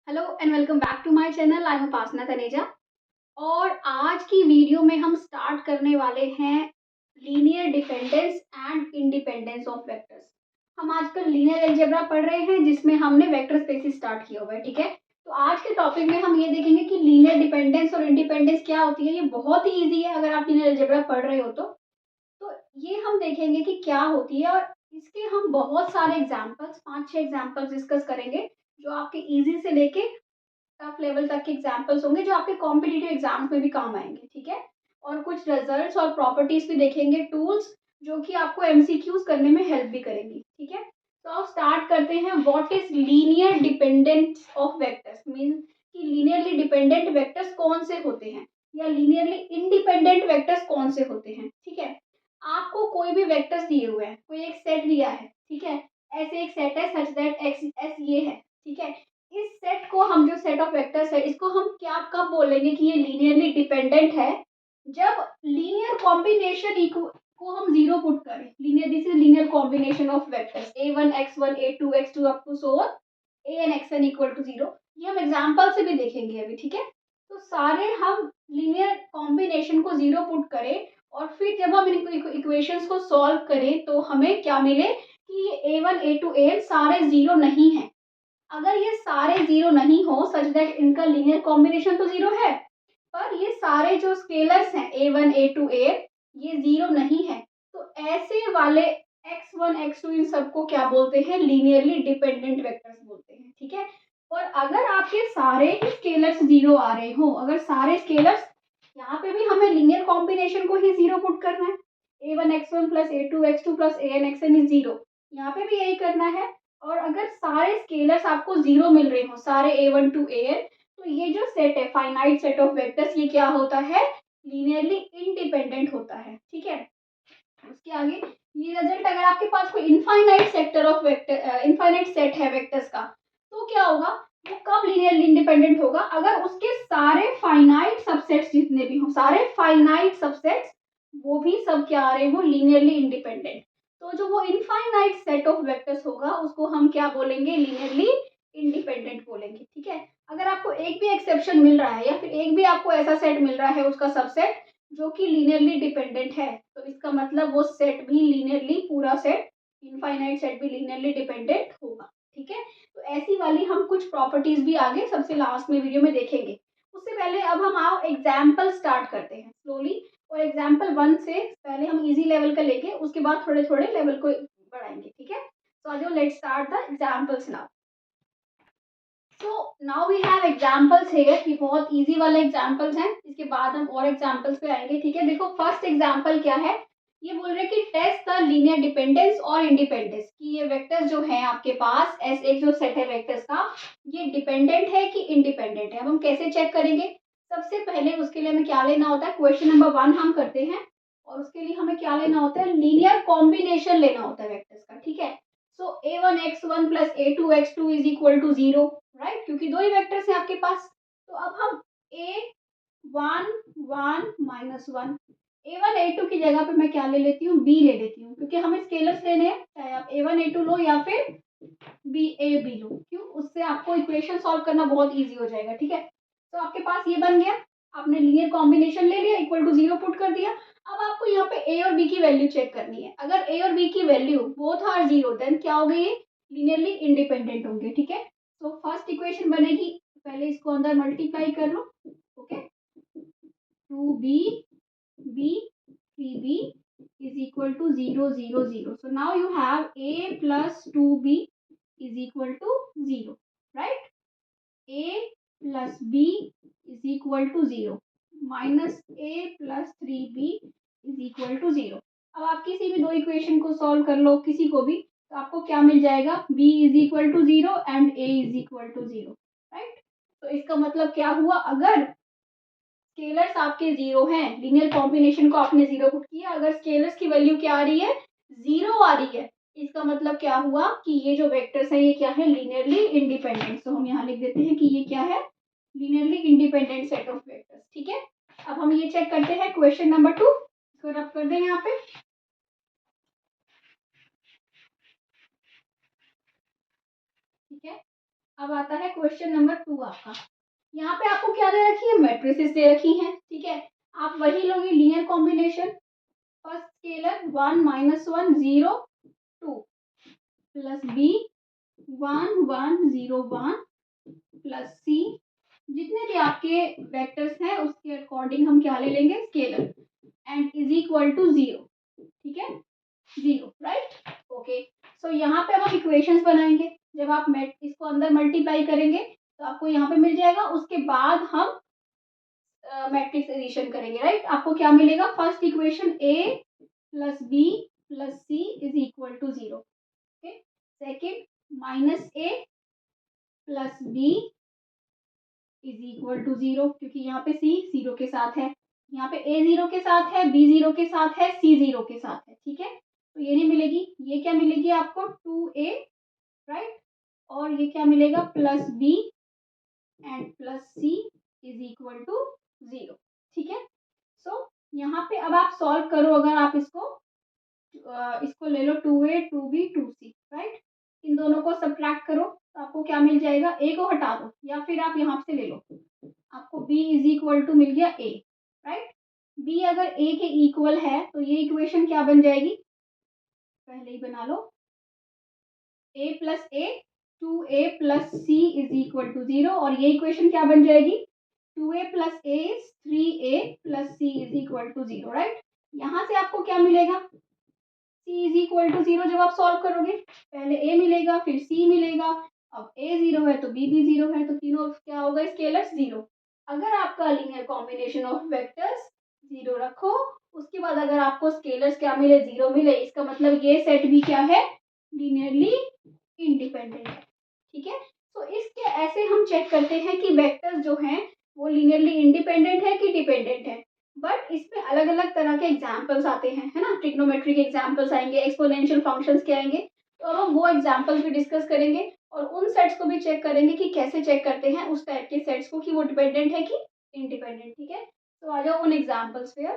Hello and welcome back to my channel. I am Upasana Taneja और आज की वीडियो में हम स्टार्ट करने वाले हैं linear dependence and independence of vectors. हम आजकल लीनियर अलजेब्रा पढ़ रहे हैं जिसमें हमने वेक्टर स्पेसिस स्टार्ट किया हुआ है, ठीक है। तो आज के टॉपिक में हम ये देखेंगे कि लीनियर डिपेंडेंस और इंडिपेंडेंस क्या होती है। ये बहुत ही ईजी है अगर आप लीनियर अलजेब्रा पढ़ रहे हो तो ये हम देखेंगे कि क्या होती है और इसके हम बहुत सारे एग्जाम्पल्स 5-6 एग्जाम्पल्स डिस्कस करेंगे जो आपके इजी से लेके टफ लेवल तक के एग्जाम्पल्स होंगे जो आपके कॉम्पिटिटिव एग्जाम्स में भी काम आएंगे, ठीक है। और कुछ रिजल्ट्स और प्रॉपर्टीज भी देखेंगे, टूल्स जो कि आपको एमसीक्यूज करने में हेल्प भी करेंगी, ठीक है। तो अब स्टार्ट करते हैं। What is linear dependence of vectors, mean कि लीनियरली डिपेंडेंट वेक्टर्स कौन से होते हैं या लीनियरली इंडिपेंडेंट वेक्टर्स कौन से होते हैं, ठीक है। आपको कोई भी वेक्टर्स दिए हुए हैं, कोई एक सेट दिया है, ठीक है। ऐसे एक सेट है सच दैट एक्स एस ये है, ठीक है। इस सेट को हम जो सेट ऑफ वेक्टर्स है इसको हम क्या कब बोलेंगे कि ये लीनियरली डिपेंडेंट है, जब लीनियर कॉम्बिनेशन को हम जीरो पुट करें। Linear, this is linear combination of vectors a1 x1 a2 x2 up to so on an xn equal to zero. ये हम एग्जांपल से भी देखेंगे अभी, ठीक है। तो सारे हम लीनियर कॉम्बिनेशन को जीरो पुट करें और फिर जब हम इन इक्वेशंस को सॉल्व करें तो हमें क्या मिले कि ये a1 a2 an सारे जीरो नहीं है। अगर ये सारे जीरो नहीं हो सच दैट इनका लीनियर कॉम्बिनेशन तो जीरो है, पर ये सारे जो स्केलर्स हैं a1 a2 a ये जीरो नहीं है, तो ऐसे वाले x1 x2 इन सबको क्या बोलते हैं, लीनियरली डिपेंडेंट वेक्टर्स बोलते हैं, ठीक है। और अगर आपके सारे ही स्केलर्स जीरो आ रहे हो, अगर सारे स्केलर्स, यहाँ पे भी हमें लीनियर कॉम्बिनेशन को ही जीरो पुट करना है। a1 x1 plus a2 x2 plus an xn is zero, यहाँ पे भी यही करना है। और अगर सारे स्केलर्स आपको जीरो मिल रहे हो, सारे a1 टू an, तो ये जो सेट है फाइनाइट सेट ऑफ वेक्टर्स, ये क्या होता है, लीनियरली इंडिपेंडेंट होता है, ठीक है। उसके आगे ये रिजल्ट, अगर आपके पास कोई infinite sector of vector, infinite set है वेक्टर्स का, तो क्या होगा, वो कब लीनियरली इंडिपेंडेंट होगा, अगर उसके सारे फाइनाइट सबसेट्स जितने भी हो, सारे फाइनाइट सबसेट्स वो भी सब क्या आ रहे हो, लीनियरली इंडिपेंडेंट। तो जो वो इनफाइनाइट सेट ऑफ वेक्टर्स होगा उसको हम क्या बोलेंगे, लीनियरली इंडिपेंडेंट बोलेंगे, ठीक है। अगर आपको एक भी एक्सेप्शन मिल रहा है या फिर एक भी आपको ऐसा सेट मिल रहा है उसका सबसेट जो कि लीनियरली डिपेंडेंट है, तो इसका मतलब वो सेट भी लीनियरली, पूरा सेट, इनफाइनाइट सेट भी लीनियरली डिपेंडेंट होगा, ठीक है। तो ऐसी वाली हम कुछ प्रॉपर्टीज भी आगे सबसे लास्ट में वीडियो में देखेंगे। उससे पहले अब हम आओ एग्जाम्पल स्टार्ट करते हैं स्लोली, और एग्जाम्पल 1 से पहले हम इजी लेवल का लेके उसके बाद थोड़े थोड़े लेवल को बढ़ाएंगे, ठीक है। तो आज let's start the examples now. तो now we have examples here, ये बहुत इजी वाले एग्जांपल्स हैं, इसके बाद हम और एग्जांपल्स पे आएंगे, ठीक है। देखो फर्स्ट एग्जांपल क्या है, ये बोल रहे हैं कि टेस्ट द लीनियर डिपेंडेंस और इंडिपेंडेंस, कि ये वेक्टर्स जो है आपके पास, एस एक जो सेट है वेक्टर्स का, ये डिपेंडेंट है कि इंडिपेंडेंट है। अब हम कैसे चेक करेंगे, सबसे पहले उसके लिए हमें क्या लेना होता है, क्वेश्चन नंबर 1 हम करते हैं और उसके लिए हमें क्या लेना होता है, लीनियर कॉम्बिनेशन लेना होता है वेक्टर्स का, ठीक है। So a1 x1 plus a2 x2 is equal to zero, right, क्योंकि दो ही वेक्टर्स हैं आपके पास। तो अब हम a1 1 minus one, a1 a2 की जगह पे मैं क्या ले लेती हूँ, b ले लेती हूँ, क्योंकि हमें स्केलर्स लेने हैं, चाहे आप a1 a2 लो या फिर b लो, क्यों, उससे आपको इक्वेशन सॉल्व करना बहुत इजी हो जाएगा, ठीक है। तो आपके पास ये बन गया, आपने लीनियर कॉम्बिनेशन ले लिया, इक्वल टू जीरो पुट कर दिया। अब आपको यहाँ पे a और b की वैल्यू चेक करनी है। अगर a और b की value both are zero, then क्या हो गई, लीनियरली इंडिपेंडेंट होंगे, ठीक है। तो फर्स्ट इक्वेशन बनेगी, पहले इसको अंदर मल्टीप्लाई कर लो, okay, 2b b 3b is equal to 0 0 0. So now you have a plus 2b is equal to 0, right? a plus b is equal to 0 minus a plus 3b is equal to 0. अब आप किसी भी दो equation को solve कर लो, किसी को भी, तो आपको क्या मिल जाएगा, b is equal to 0 and a is equal to 0, right. तो इसका मतलब क्या हुआ, अगर स्केलर्स आपके जीरो हैं, लीनियर कॉम्बिनेशन को आपने जीरो पुट किया, अगर स्केलर्स की वैल्यू क्या आ रही है, जीरो आ रही है, इसका मतलब क्या हुआ कि ये जो वेक्टर्स है ये क्या है, लीनियरली इंडिपेंडेंट। तो हम यहाँ लिख देते हैं कि ये क्या है, linearly independent set of vectors, ठीक है। अब हम ये चेक करते हैं क्वेश्चन नंबर 2, इसको रब कर दें यहाँ पे, ठीक है। अब आता है क्वेश्चन नंबर 2 आपका। यहाँ पे आपको क्या दे रखी है, मैट्रिसेस दे रखी हैं, ठीक है। आप वही लोगे linear combination, first scalar 1 -1 0 2 plus B 1 1 0 1 plus C, जितने भी आपके वेक्टर्स हैं उसके अकॉर्डिंग हम क्या ले लेंगे, scalar, and is equal to 0, ठीक है, 0, राइट। ओके, सो यहाँ पे अब हम इक्वेशंस बनाएंगे। जब आप इसको अंदर मल्टीप्लाई करेंगे तो आपको यहाँ पे मिल जाएगा, उसके बाद हम मैट्रिक्स एडिशन करेंगे, राइट। आपको क्या मिलेगा, first equation a plus B plus C is equal to 0, okay. Second minus a plus B is equal to 0, क्योंकि यहाँ पे c 0 के साथ है, यहाँ पे a 0 के साथ है, b 0 के साथ है, c 0 के साथ है, ठीक है। तो ये नहीं मिलेगी, ये क्या मिलेगी आपको 2a, राइट। और ये क्या मिलेगा, plus b and plus c is equal to 0, ठीक है। सो यहाँ पे अब आप सॉल्व करो, अगर आप इसको ले लो 2a 2b 2c, राइट। इन दोनों को सब्ट्रैक्ट करो तो आपको क्या मिल जाएगा, a को हटा दो या फिर आप यहाँ से ले लो, आपको b इज इक्वल टू मिल गया a, राइट। b अगर a के इक्वल है तो ये इक्वेशन क्या बन जाएगी, पहले ही बना लो, a plus a 2a plus c is equal to 0, और ये इक्वेशन क्या बन जाएगी, 2a plus a is 3a plus c is equal to 0, right. यहाँ से आपको क्या मिलेगा, c इज इक्वल टू 0, जब आप सॉल्व करोगे पहले a मिलेगा फिर c मिलेगा, अब a 0 है तो b भी 0 है, तो तीनों क्या होगा, स्केलर्स 0। अगर आपका लीनियर कॉम्बिनेशन ऑफ वेक्टर्स 0 रखो, उसके बाद अगर आपको स्केलर्स क्या मिले, 0 मिले, इसका मतलब ये सेट भी क्या है, लीनियरली इंडिपेंडेंट है, ठीक है। तो इसके ऐसे हम चेक करते हैं कि वेक्टर्स जो हैं वो लीनियरली इंडिपेंडेंट है कि डिपेंडेंट है। बट इसमें अलग अलग तरह के एग्जाम्पल्स आते हैं, है ना, ट्रिग्नोमेट्रिक एग्जाम्पल्स आएंगे, एक्सपोनेंशियल फंक्शंस के आएंगे, तो अब हम वो एग्जाम्पल्स भी डिस्कस करेंगे और उन सेट्स को भी चेक करेंगे कि कैसे चेक करते हैं उस टाइप के सेट्स को कि वो डिपेंडेंट है कि इंडिपेंडेंट, ठीक है। तो आ जाओ उन एग्जाम्पल्स पे।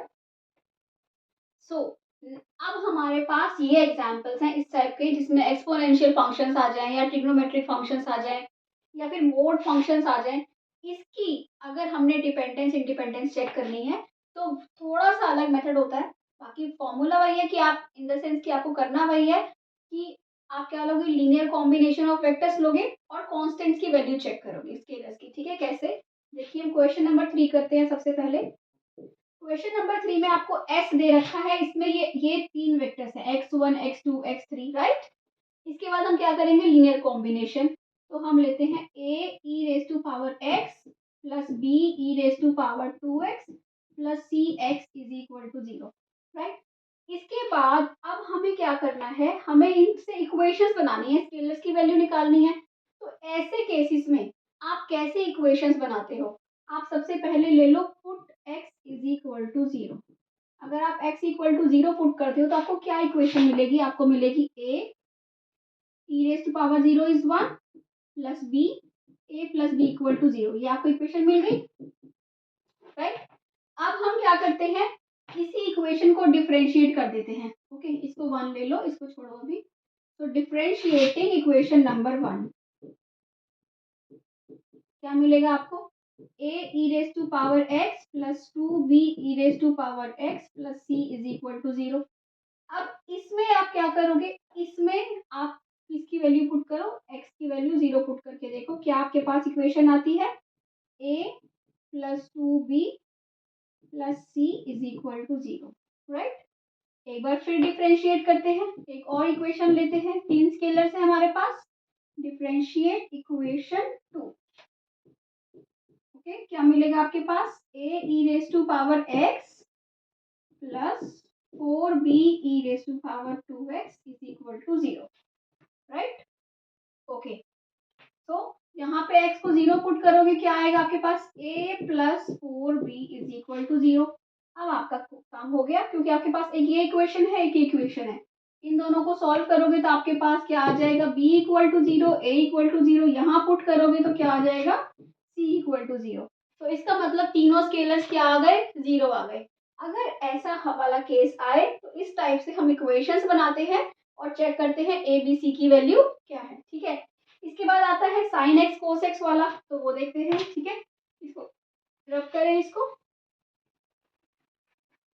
सो अब हमारे पास ये एग्जाम्पल्स हैं इस टाइप के, जिसमें एक्सपोनेंशियल फंक्शंस आ जाएं या ट्रिग्नोमेट्रिक फंक्शंस आ जाएं या फिर मोड फंक्शंस आ जाएं। इसकी अगर हमने डिपेंडेंस इंडिपेंडेंस चेक करनी है तो थोड़ा सा अलग मेथड होता है, बाकी फॉर्मूला वही है कि आप इन द सेंस कि आपको करना वही है कि आप क्या लोगे, लीनियर कॉम्बिनेशन ऑफ वेक्टर्स लोगे और कांस्टेंट्स की वैल्यू चेक करोगे स्केलर्स की, ठीक है। कैसे, देखिए हम क्वेश्चन नंबर 3 करते हैं। सबसे पहले क्वेश्चन नंबर 3 में आपको s दे रखा है, इसमें ये तीन वेक्टर्स हैं x1 x2 x3, राइट। इसके बाद हम क्या करेंगे, लीनियर कॉम्बिनेशन, तो हम लेते हैं a e raise to power x plus b e raise to power 2x plus c x is equal to 0, right. इसके बाद अब हमें क्या करना है, हमें इनसे इक्वेशंस बनानी है, स्केलर्स की वैल्यू निकालनी है। तो ऐसे केसेस में आप कैसे इक्वेशंस बनाते हो, आप सबसे पहले ले लो put x is equal to 0। अगर आप x इक्वल टू 0 पुट करते हो तो आपको क्या इक्वेशन मिलेगी, आपको मिलेगी a e raise to power 0 is 1 plus b a plus b equal to 0, ये आपको इक्वेशन मिल गई, राइट। अब हम क्या करते हैं, इसी इक्वेशन को डिफरेंशिएट कर देते हैं, ओके। इसको 1 ले लो, इसको छोड़ो अभी। तो डिफरेंशिएटिंग इक्वेशन नंबर 1 क्या मिलेगा आपको, a e raise to power x plus 2b e raise to power x plus c is equal to 0। अब इसमें आप क्या करोगे, इसमें आप इसकी वैल्यू पुट करो, x की वैल्यू 0 पुट करके देखो क्या आपके पास इक्वेशन आती है, a plus 2b plus c is equal to 0, right. एक बार फिर डिफरेंशिएट करते हैं, एक और इक्वेशन लेते हैं, तीन स्केलर्स है हमारे पास, डिफरेंशिएट इक्वेशन 2, ओके। क्या मिलेगा आपके पास, a e raise to power x plus 4b e raise to power 2x is equal to 0, right, okay. तो यहाँ पे x को 0 पुट करोगे, क्या आएगा आपके पास, a plus 4b is equal to 0। अब आपका काम हो गया, क्योंकि आपके पास एक ये इक्वेशन है, एक इक्वेशन है, इन दोनों को सॉल्व करोगे तो आपके पास क्या आ जाएगा, b equal to 0 a equal to 0, यहाँ पुट करोगे तो क्या आ जाएगा, c इक्वल टू 0। तो इसका मतलब तीनों स्केलर्स क्या आ गए, 0 आ गए। अगर ऐसा वाला केस आए तो इस टाइप से हम इक्वेशंस बनाते हैं और चेक करते हैं a b c की वैल्यू क्या है, ठीक है। इसके बाद आता है साइन एक्स कोस एक्स वाला, तो वो देखते हैं। ठीक है, इसको रब करें इसको।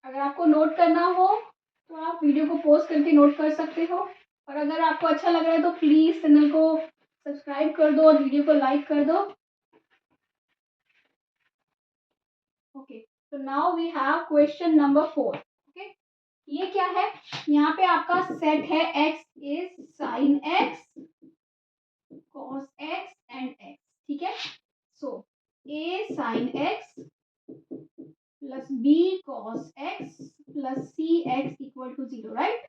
अगर आपको नोट करना हो तो आप वीडियो को पॉज करके नोट कर सकते हो, और अगर आपको अच्छा लग रहा है तो प्लीज चैनल को सब्सक्राइब कर दो और वीडियो को लाइक कर दो। ओके, तो now we have question number 4। Okay, ये क्या है, यहाँ पे आपका सेट है x is sine x cos x and x। ठीक है, so a sine x plus b cos x plus c x equal to 0, right.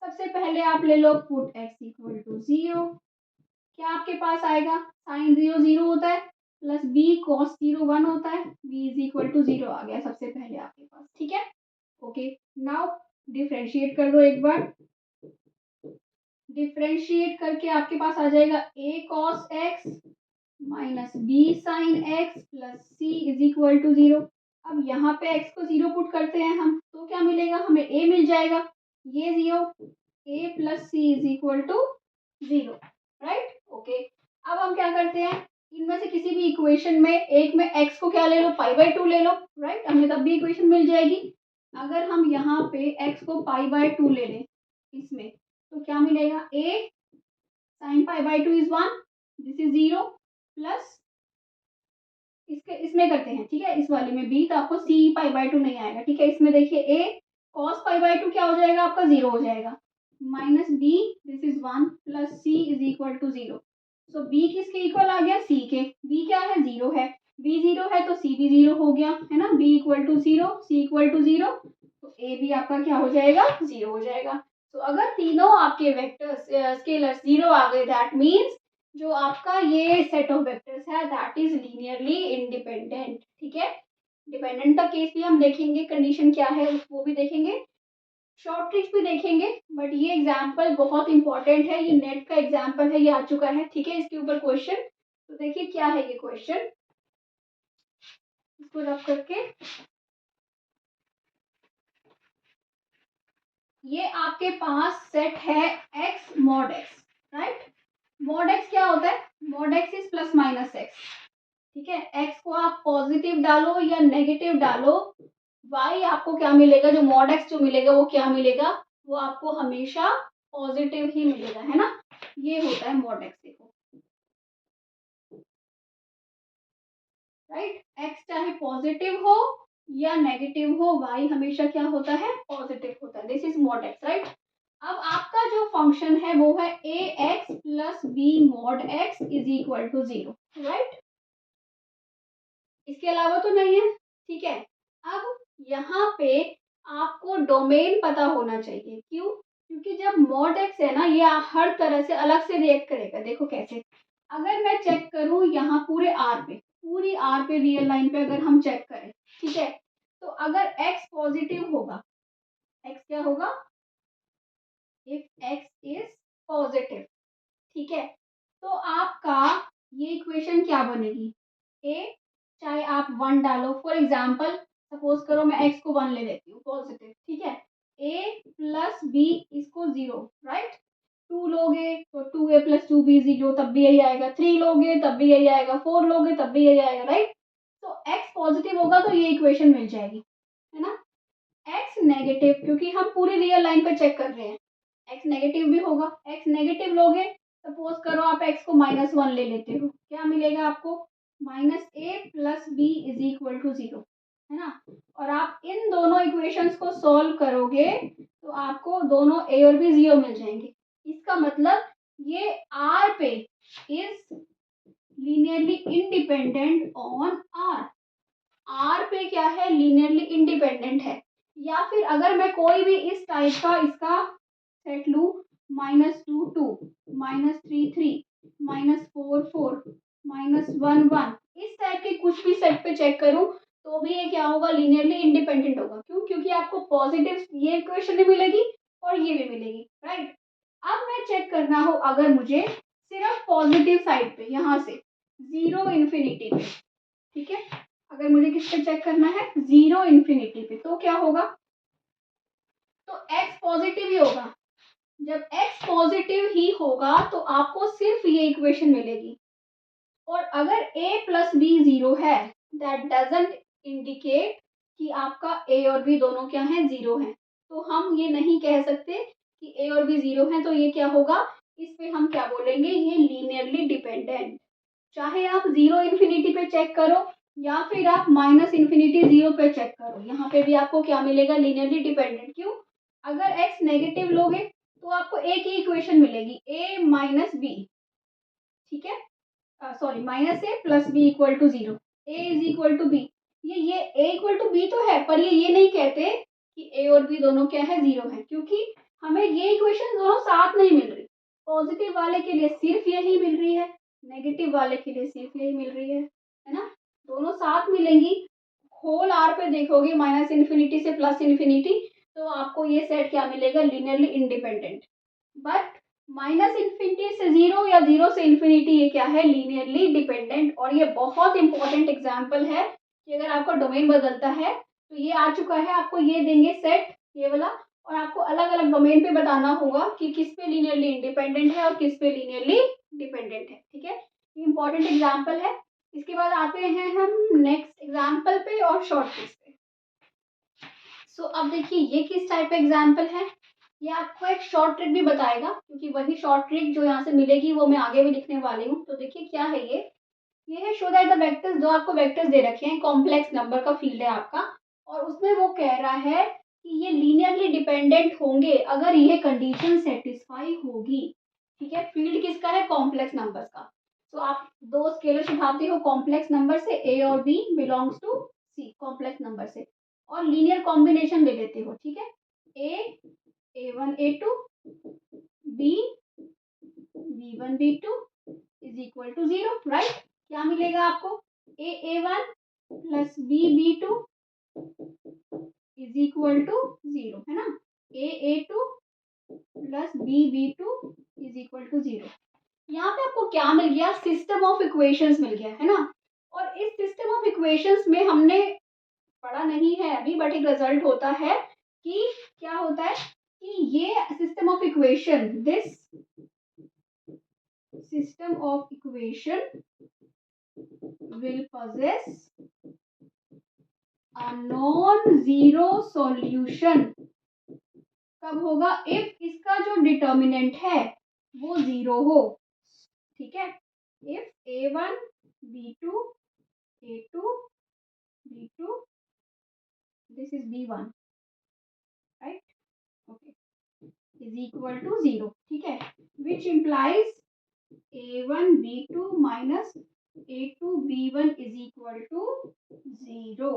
सबसे पहले आप ले लो पुट x इक्वल टू 0। क्या आपके पास आएगा, साइन 0 0 होता है, प्लस b cos 0 1 होता है, b इज इक्वल टू 0 आ गया सबसे पहले आपके पास। ठीक है, ओके, नाउ डिफरेंशिएट कर दो एक बार। डिफरेंशिएट करके आपके पास आ जाएगा a cos x minus b sine x plus c is equal to 0। अब यहाँ पे x को 0 पुट करते हैं हम, तो क्या मिलेगा हमें, a मिल जाएगा, ये 0, a plus c is equal to 0, right. Okay, अब हम क्या करते हैं, इनमें से किसी भी इक्वेशन में एक में x को क्या ले लो, पाई बाय 2 ले लो, राइट, हमें तब भी इक्वेशन मिल जाएगी। अगर हम यहाँ पे x को पाई बाय 2 ले लें इसमें, तो क्या मिलेगा, a sine pi by 2 is 1, this is 0, plus इसके इसमें करते हैं। ठीक है, इस वाले में b, तो आपको c पाई बाय 2 नहीं आएगा। ठीक है, इसमें देखिए a cos पाई बाय 2 क्या हो जाएगा आपका, 0 हो जाएगा, minus b this is 1 plus c is equal to 0। So b किसके इक्वल आ गया, c के। b क्या है, 0 है, b 0 है तो c भी 0 हो गया, है ना, b equal to 0, c equal to 0, तो a भी आपका क्या हो जाएगा, 0 हो जाएगा। तो अगर तीनों आपके वेक्टर्स स्केलर्स 0 आ गए, दैट मीन्स जो आपका ये सेट ऑफ वेक्टर्स है दैट इज लीनियरली इंडिपेंडेंट। ठीक है, डिपेंडेंट का केस भी हम देखेंगे, कंडीशन क्या है वो भी देखेंगे, शॉर्ट ट्रिक्स भी देखेंगे, बट ये एग्जांपल बहुत इंपॉर्टेंट है, ये नेट का एग्जांपल है, ये आ चुका है। ठीक है, इसके ऊपर क्वेश्चन, तो देखिए क्या है ये क्वेश्चन, इसको रब करके, ये आपके पास सेट है x mod x, right. Mod x क्या होता है, mod x is plus minus x। ठीक है, x को आप पॉजिटिव डालो या नेगेटिव डालो, y आपको क्या मिलेगा, जो मॉड x जो मिलेगा वो क्या मिलेगा, वो आपको हमेशा पॉजिटिव ही मिलेगा, है ना, ये होता है मॉड x। देखो, राइट, x चाहे पॉजिटिव हो या नेगेटिव हो, y हमेशा क्या होता है, पॉजिटिव होता है, this is mod x, right. अब आपका जो फंक्शन है वो है ax plus b mod x is equal to 0, right, इसके अलावा तो नहीं है। ठीक है, अब यहाँ पे आपको डोमेन पता होना चाहिए, क्यों, क्योंकि जब मॉड x है ना, ये हर तरह से अलग से रिएक्ट करेगा। देखो कैसे, अगर मैं चेक करूं यहाँ पूरे r पे, पूरी r पे रियल लाइन पे अगर हम चेक करें, ठीक है, तो अगर x पॉजिटिव होगा, x क्या होगा, इफ x इज पॉजिटिव, ठीक है, तो आपका ये इक्वेशन क्या बनेगी, a, चाहे आप 1 डालो, फॉर एग्जाम्पल सपोज करो मैं x को 1 ले लेती हूँ पॉजिटिव, ठीक है, a प्लस b इसको 0, राइट, 2 लोगे तो 2a प्लस 2b 0, तब भी यही आएगा, 3 लोगे तब भी यही आएगा, 4 लोगे तब भी यही आएगा, राइट। तो x पॉजिटिव होगा तो ये इक्वेशन मिल जाएगी, है ना। x नेगेटिव, क्योंकि हम पूरी रियल लाइन पे चेक कर रहे हैं, x नेगेटिव भी होगा, x नेगेटिव लोगे, सपोज करो आप x को -1 ले लेते हो, क्या मिलेगा आपको, -a plus b is equal to 0, है ना। और आप इन दोनों इक्वेशंस को सॉल्व करोगे तो आपको दोनों a और b 0 मिल जाएंगे। इसका मतलब ये r पे is linearly independent on r, r पे क्या है, लीनियरली इंडिपेंडेंट है। या फिर अगर मैं कोई भी इस टाइप का इसका सेट लूं, -2 2, -3 3, -4 4, -1 1, इस टाइप के कुछ भी सेट पे चेक करूं तो भी ये क्या होगा, लीनियरली इंडिपेंडेंट होगा। क्यों, क्योंकि आपको पॉजिटिव ये इक्वेशन भी मिलेगी और ये भी मिलेगी, राइट। अब मैं चेक करना हो अगर मुझे सिर्फ पॉजिटिव साइड पे, यहाँ से 0 इंफिनिटी पे, ठीक है, अगर मुझे किस पे चेक करना है, 0 इंफिनिटी पे, तो क्या होगा, तो x पॉजिटिव ही होगा, जब x पॉजिटिव ही होगा तो आपको सिर्फ ये इक्वेशन मिलेगी। और अगर a प्लस बी 0 है, दैट डजंट इंडिकेट कि आपका a और b दोनों क्या हैं, 0 हैं। तो हम ये नहीं कह सकते कि a और b 0 हैं, तो ये क्या होगा, इस पे हम क्या बोलेंगे, ये लीनियरली डिपेंडेंट। चाहे आप 0 इन्फिनिटी पे चेक करो या फिर आप माइनस इन्फिनिटी 0 पे चेक करो, यहाँ पे भी आपको क्या मिलेगा, लीनियरली डिपेंडेंट। क्यों? अगर x नेगेटिव लोगे तो आपको a की इक्वेशन मिलेगी, a माइनस बी, ठीक है, sorry minus A plus B equal to 0, A is equal to B. ये ए इक्वल टू बी तो है, पर ये नहीं कहते कि ए और बी दोनों क्या है, 0 है, क्योंकि हमें ये इक्वेशन दोनों साथ नहीं मिल रही। पॉजिटिव वाले के लिए सिर्फ यही मिल रही है, नेगेटिव वाले के लिए सिर्फ यही मिल रही है ना। दोनों साथ मिलेंगी, होल आर पे देखोगे माइनस इन्फिनिटी से प्लस इन्फिनिटी, तो आपको ये सेट क्या मिलेगा, linearly independent. But minus infinity से 0 या 0 से इन्फिनिटी ये क्या है, लीनियरली डिपेंडेंट। और ये बहुत इंपॉर्टेंट एग्जांपल है कि अगर आपका डोमेन बदलता है तो ये आ चुका है, आपको ये देंगे सेट, ये वाला, और आपको अलग अलग डोमेन पे बताना होगा कि किस पे लीनियरली इंडिपेंडेंट है और किस पे लीनियरली डिपेंडेंट है, ठीक है। ये इंपॉर्टेंट एग्जाम्पल है। इसके बाद आते हैं हम नेक्स्ट एग्जाम्पल पे और शॉर्ट ट्रिक्स पे। सो अब देखिए ये किस टाइप का एग्जाम्पल है, ये आपको एक शॉर्ट ट्रिक भी बताएगा, क्योंकि वही शॉर्ट ट्रिक जो यहाँ से मिलेगी वो मैं आगे भी लिखने वाली हूँ। तो देखिए क्या है ये है शो दैट द वेक्टर्स, जो आपको वेक्टर्स दे रखे हैं, कॉम्प्लेक्स नंबर का फील्ड है आपका, और उसमें वो कह रहा है कि ये लीनियरली डिपेंडेंट होंगे अगर ये कंडीशन सेटिस्फाई होगी, ठीक है। फील्ड किसका है, कॉम्प्लेक्स नंबर्स का। तो आप दो स्केलर उठाते हो कॉम्प्लेक्स नंबर से, ए और B belongs to C, complex number से, और लीनियर कॉम्बिनेशन ले लेते हो, ठीक है। A1 A2 B B1 B2 is equal to 0, right. क्या मिलेगा आपको, A1 plus B2 is equal to 0, है ना। A2 plus B2 is equal to 0। यहाँ पे आपको क्या मिल गया, सिस्टम ऑफ इक्वेशंस मिल गया, है ना। और इस सिस्टम ऑफ इक्वेशंस में हमने पढ़ा नहीं है अभी, बट एक रिजल्ट होता है कि क्या होता है कि ये system of equation, this system of equation will possess a non-zero solution। कब होगा, if इसका जो डिटर्मिनेंट है वो 0 हो, ठीक है। if A1 B2 A2 B2 this is B1, right, okay, is equal to 0, ठीक है, which implies A1 B2 minus A2 B1 is equal to 0,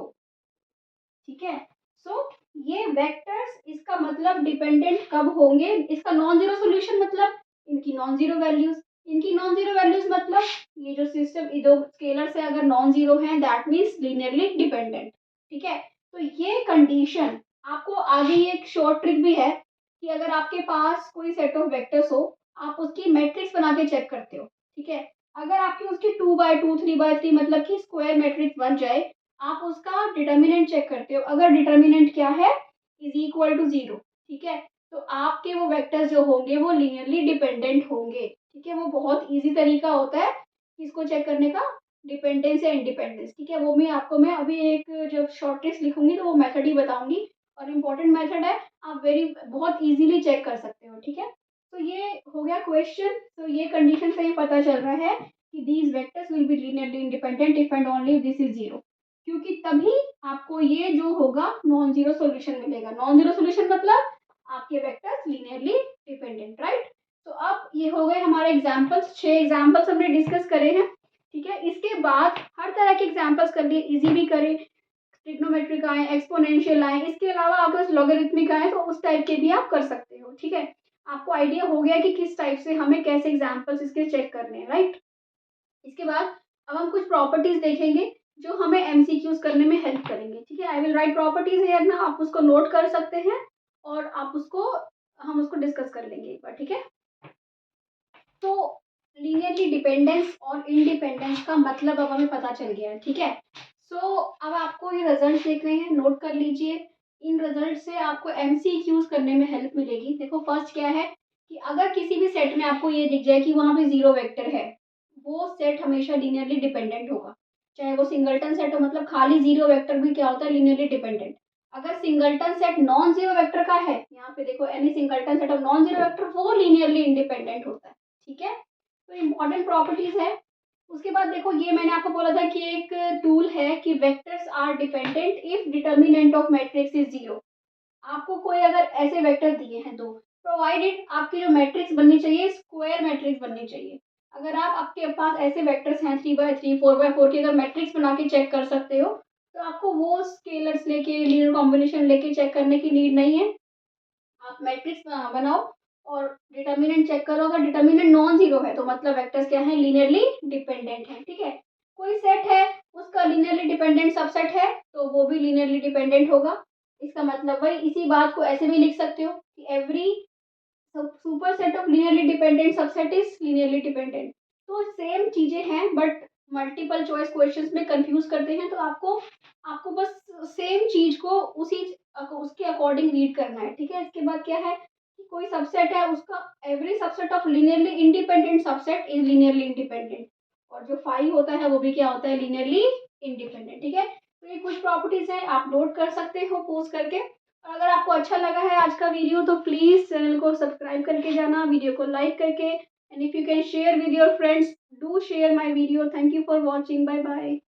ठीक है। सो ये वेक्टर्स, इसका मतलब डिपेंडेंट कब होंगे, इसका नॉन जीरो सोल्यूशन मतलब इनकी नॉन जीरो वैल्यूज, इनकी नॉन जीरो वैल्यूज मतलब ये जो सिस्टम दो स्केलर से अगर नॉन जीरो है दैट मीन्स लीनियरली डिपेंडेंट, ठीक है। तो ये कंडीशन आपको आगे एक शॉर्ट ट्रिक भी है कि अगर आपके पास कोई सेट ऑफ वेक्टर्स हो, आप उसकी मैट्रिक्स बना के चेक करते हो, ठीक है। अगर आपकी उसकी 2x2 3x3 मतलब कि स्क्वायर मैट्रिक्स बन जाए, आप उसका डिटर्मिनेंट चेक करते हो, अगर डिटर्मिनेंट क्या है, इज इक्वल टू 0, ठीक है, तो आपके वो वेक्टर्स जो होंगे वो लीनियरली डिपेंडेंट होंगे, ठीक है। वो बहुत इजी तरीका होता है इसको चेक करने का, डिपेंडेंस या इंडिपेंडेंस, ठीक है। वो मैं अभी एक जब शॉर्ट ट्रिक्स लिखूंगी तो वो मेथड ही बताऊंगी, और इम्पोर्टेंट मेथड है, आप बहुत इजीली चेक कर सकते हो, ठीक है। तो ये हो गया क्वेश्चन। तो ये कंडीशन से ही पता चल रहा है कि these vectors will be linearly independent if and only this is 0, क्योंकि तभी आपको ये जो होगा नॉन जीरो सॉल्यूशन मिलेगा। नॉन जीरो सॉल्यूशन मतलब आपके वेक्टर्स लीनियरली डिपेंडेंट, राइट। तो अब ये हो गए हमारे एग्जांपल्स, 6 एग्जांपल्स हमने डिस्कस करे हैं, ठीक है। इसके बाद हर तरह के एग्जांपल्स कर लिए, इजी भी करें, ट्रिग्नोमेट्रिक आए, एक्सपोनेंशियल आए, इसके अलावा आपके पास लॉगरिथमिक आए तो उस टाइप के भी आप कर सकते हो, ठीक है। आपको आइडिया हो गया कि किस टाइप से हमें कैसे एग्जांपल्स इसके चेक करने हैं, राइट। इसके बाद अब हम कुछ प्रॉपर्टीज देखेंगे जो हमें एमसीक्यूज करने में हेल्प करेंगे, ठीक है। I will write properties here ना, आप उसको नोट कर सकते हैं और हम उसको डिस्कस कर लेंगे एक बार, ठीक है। तो लीनियरली डिपेंडेंस और इंडिपेंडेंस का मतलब अब हमें पता चल गया है, ठीक है। सो अब आपको ये रिजल्ट देखने हैं, नोट कर लीजिए। इन रिजल्ट से आपको एमसीक्यूज करने में हेल्प मिलेगी। देखो फर्स्ट क्या है कि अगर किसी भी सेट में आपको ये दिख जाए कि वहाँ पे 0 वेक्टर है, वो सेट हमेशा लीनियरली डिपेंडेंट होगा। चाहे वो सिंगलटन सेट हो, मतलब खाली 0 वेक्टर भी क्या होता है, लीनियरली डिपेंडेंट। अगर singleton set non zero vector का है, यहाँ पे देखो any singleton set of non zero vector, वो लीनियरली इंडिपेंडेंट होता है। ठीक है, तो इम्पोर्टेंट प्रॉपर्टीज है। उसके बाद देखो, ये मैंने आपको बोला था कि एक टूल है कि vectors are dependent if determinant of matrix is 0। आपको कोई अगर ऐसे वेक्टर दिए हैं दो, प्रोवाइडेड आपकी जो मैट्रिक्स बननी चाहिए स्क्वायर मैट्रिक्स बननी चाहिए। अगर आप आपके पास ऐसे वेक्टर्स हैं 3x3 4x4 की, अगर मैट्रिक्स बना के चेक कर सकते हो, तो आपको वो स्केलर्स लेके लीनियर कॉम्बिनेशन लेके चेक करने की नीड नहीं है। आप मैट्रिक्स बनाओ और डिटर्मिनेंट चेक करो। अगर डिटर्मिनेंट नॉन जीरो है तो मतलब वेक्टर्स क्या है, लीनियरली डिपेंडेंट है। ठीक है, कोई सेट है उसका लीनियरली डिपेंडेंट सबसेट है तो वो भी लीनियरली डिपेंडेंट होगा। इसका मतलब वही, इसी बात को ऐसे भी लिख सकते हो कि every super set of linearly dependent subset is linearly dependent. तो सेम चीजें हैं बट मल्टीपल चॉइस क्वेश्चंस में कंफ्यूज करते हैं, तो आपको आपको बस सेम चीज को उसके अकॉर्डिंग रीड करना है। ठीक है, इसके बाद क्या है कि कोई सबसेट है उसका every subset of linearly independent subset is linearly independent, और जो फाइव होता है वो भी क्या होता है, लीनियरली इंडिपेंडेंट। ठीक है, तो ये कुछ प्रॉपर्टीज हैं, आप नोट कर सकते हो पोज करके। और अगर आपको अच्छा लगा है आज का वीडियो तो प्लीज चैनल को सब्सक्राइब करके जाना, वीडियो को लाइक करके, and if you can share with your friends, do share my video. Thank you for watching, bye bye.